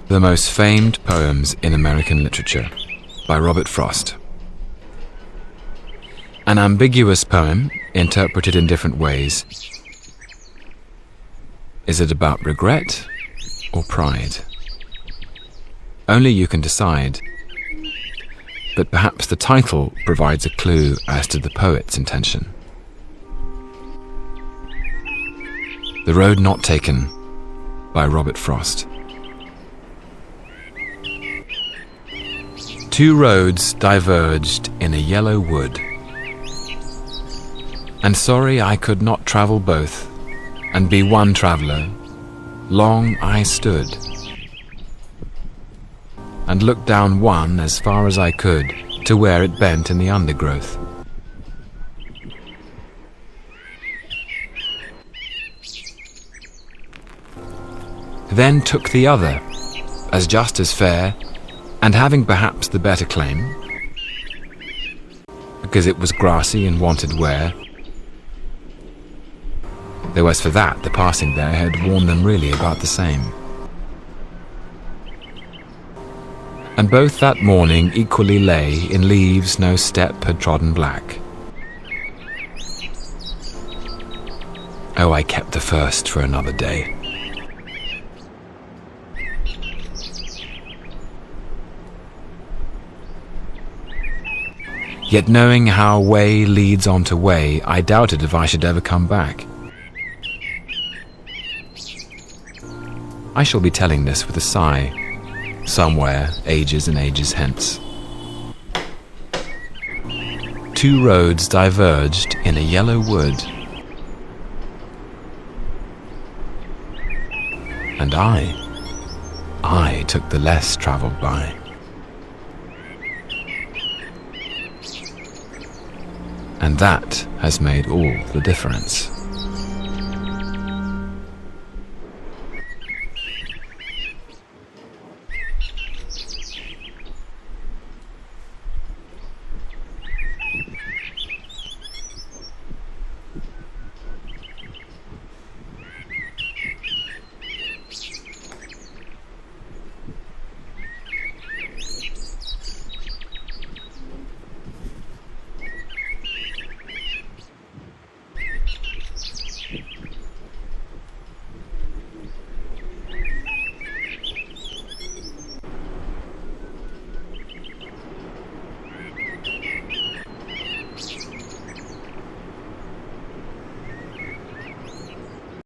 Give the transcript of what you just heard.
The Most Famed Poems in American Literature by Robert Frost. An ambiguous poem, interpreted in different ways. Is it about regret or pride? Only you can decide, but perhaps the title provides a clue as to the poet's intention. The Road Not Taken by Robert Frost. Two roads diverged in a yellow wood, and sorry I could not travel both, and be one traveller. Long I stood, and looked down one as far as I could, to where it bent in the undergrowth. Then took the other, as just as fair, and having perhaps the better claim, because it was grassy and wanted wear, though as for that the passing there had worn them really about the same. And both that morning equally lay in leaves no step had trodden black. Oh, I kept the first for another day. Yet knowing how way leads on to way, I doubted if I should ever come back. I shall be telling this with a sigh, somewhere ages and ages hence. Two roads diverged in a yellow wood, and I took the less travelled by. And that has made all the difference.